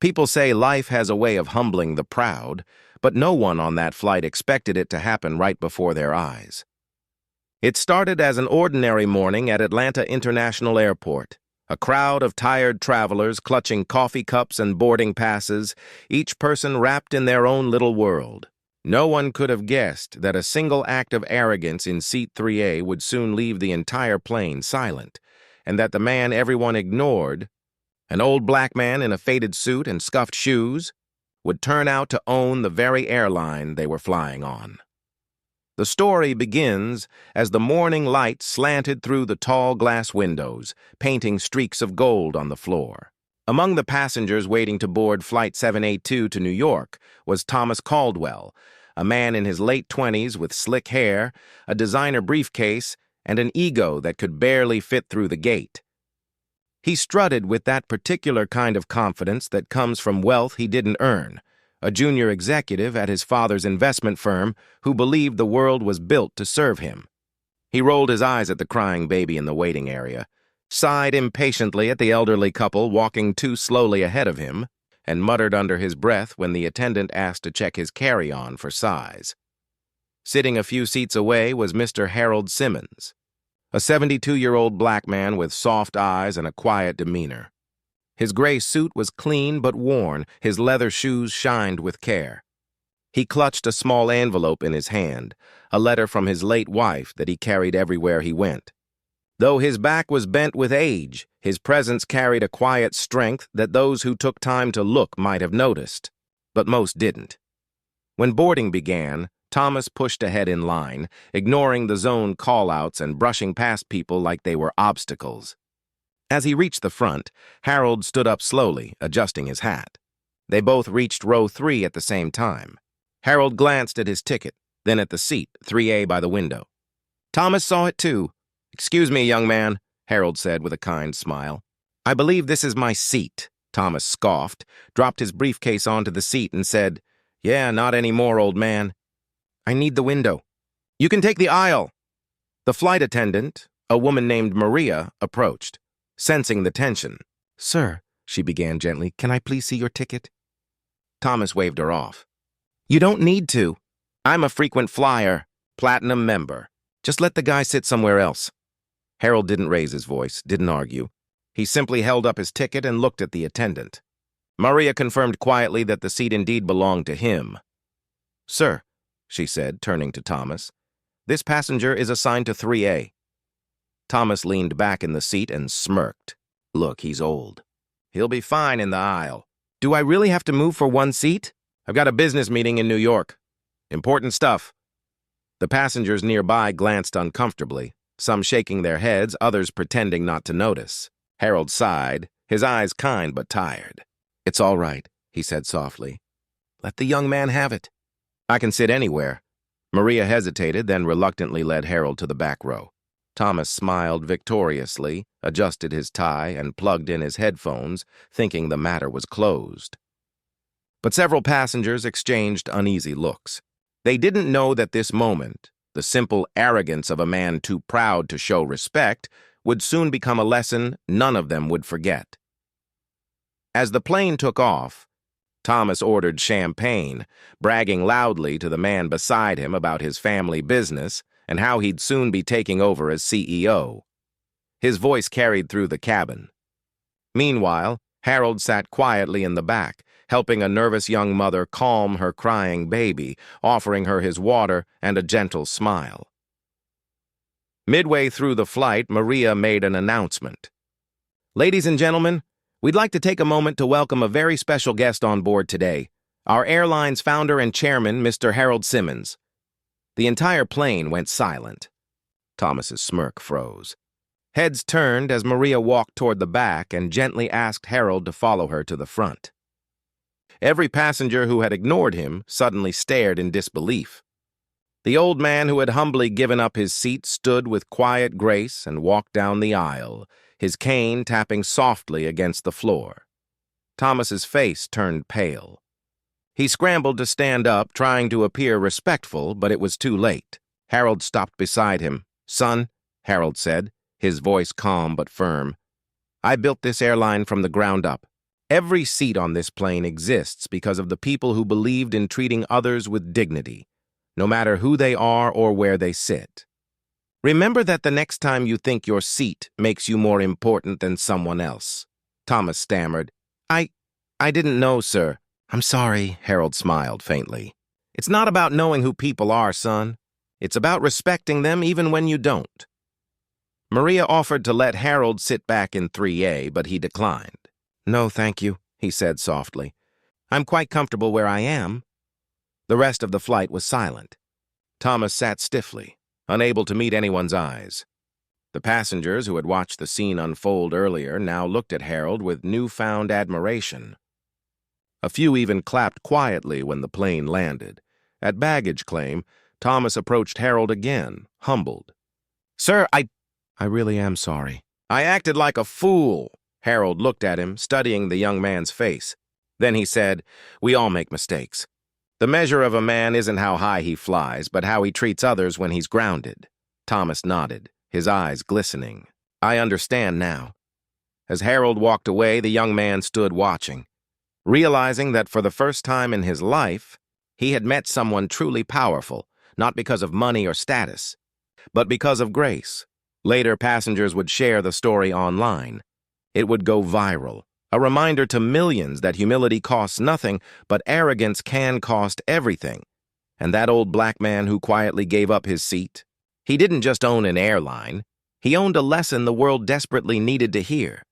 People say life has a way of humbling the proud, but no one on that flight expected it to happen right before their eyes. It started as an ordinary morning at Atlanta International Airport. A crowd of tired travelers clutching coffee cups and boarding passes, each person wrapped in their own little world. No one could have guessed that a single act of arrogance in Seat 3A would soon leave the entire plane silent, and that the man everyone ignored, an old black man in a faded suit and scuffed shoes, would turn out to own the very airline they were flying on. The story begins as the morning light slanted through the tall glass windows, painting streaks of gold on the floor. Among the passengers waiting to board Flight 782 to New York was Thomas Caldwell, a man in his late 20s with slick hair, a designer briefcase, and an ego that could barely fit through the gate. He strutted with that particular kind of confidence that comes from wealth he didn't earn, a junior executive at his father's investment firm who believed the world was built to serve him. He rolled his eyes at the crying baby in the waiting area, sighed impatiently at the elderly couple walking too slowly ahead of him, and muttered under his breath when the attendant asked to check his carry-on for size. Sitting a few seats away was Mr. Harold Simmons, a 72-year-old black man with soft eyes and a quiet demeanor. His gray suit was clean but worn, his leather shoes shined with care. He clutched a small envelope in his hand, a letter from his late wife that he carried everywhere he went. Though his back was bent with age, his presence carried a quiet strength that those who took time to look might have noticed, but most didn't. When boarding began, Thomas pushed ahead in line, ignoring the zone call-outs and brushing past people like they were obstacles. As he reached the front, Harold stood up slowly, adjusting his hat. They both reached row 3 at the same time. Harold glanced at his ticket, then at the seat, 3A by the window. Thomas saw it too. "Excuse me, young man," Harold said with a kind smile. "I believe this is my seat," Thomas scoffed, dropped his briefcase onto the seat and said, "Yeah, not anymore, old man. I need the window." "You can take the aisle." The flight attendant, a woman named Maria, approached. Sensing the tension, "Sir," she began gently, "can I please see your ticket?" Thomas waved her off. "You don't need to. I'm a frequent flyer, platinum member. Just let the guy sit somewhere else." Harold didn't raise his voice, didn't argue. He simply held up his ticket and looked at the attendant. Maria confirmed quietly that the seat indeed belonged to him. "Sir," she said, turning to Thomas, "this passenger is assigned to 3A. Thomas leaned back in the seat and smirked. "Look, he's old. He'll be fine in the aisle. Do I really have to move for one seat? I've got a business meeting in New York. Important stuff." The passengers nearby glanced uncomfortably, some shaking their heads, others pretending not to notice. Harold sighed, his eyes kind but tired. "It's all right," he said softly. "Let the young man have it. I can sit anywhere." Maria hesitated, then reluctantly led Harold to the back row. Thomas smiled victoriously, adjusted his tie, and plugged in his headphones, thinking the matter was closed. But several passengers exchanged uneasy looks. They didn't know that this moment, the simple arrogance of a man too proud to show respect, would soon become a lesson none of them would forget. As the plane took off, Thomas ordered champagne, bragging loudly to the man beside him about his family business and how he'd soon be taking over as CEO. His voice carried through the cabin. Meanwhile, Harold sat quietly in the back, helping a nervous young mother calm her crying baby, offering her his water and a gentle smile. Midway through the flight, Maria made an announcement. "Ladies and gentlemen, we'd like to take a moment to welcome a very special guest on board today, our airline's founder and chairman, Mr. Harold Simmons." The entire plane went silent. Thomas's smirk froze. Heads turned as Maria walked toward the back and gently asked Harold to follow her to the front. Every passenger who had ignored him suddenly stared in disbelief. The old man who had humbly given up his seat stood with quiet grace and walked down the aisle, his cane tapping softly against the floor. Thomas's face turned pale. He scrambled to stand up, trying to appear respectful, but it was too late. Harold stopped beside him. "Son," Harold said, his voice calm but firm, "I built this airline from the ground up. Every seat on this plane exists because of the people who believed in treating others with dignity, no matter who they are or where they sit. Remember that the next time you think your seat makes you more important than someone else. Thomas stammered. I didn't know, sir. I'm sorry, Harold smiled faintly. It's not about knowing who people are, son. It's about respecting them even when you don't. Maria offered to let Harold sit back in 3A, but he declined. No, thank you, he said softly. I'm quite comfortable where I am. The rest of the flight was silent. Thomas sat stiffly, unable to meet anyone's eyes. The passengers who had watched the scene unfold earlier now looked at Harold with newfound admiration. A few even clapped quietly when the plane landed. At baggage claim, Thomas approached Harold again, humbled. Sir, I really am sorry. I acted like a fool. Harold looked at him, studying the young man's face. Then he said, We all make mistakes. The measure of a man isn't how high he flies, but how he treats others when he's grounded. Thomas nodded, his eyes glistening. I understand now. As Harold walked away, the young man stood watching, realizing that for the first time in his life, he had met someone truly powerful, not because of money or status, but because of grace. Later, passengers would share the story online. It would go viral, a reminder to millions that humility costs nothing, but arrogance can cost everything. And that old black man who quietly gave up his seat, he didn't just own an airline, he owned a lesson the world desperately needed to hear.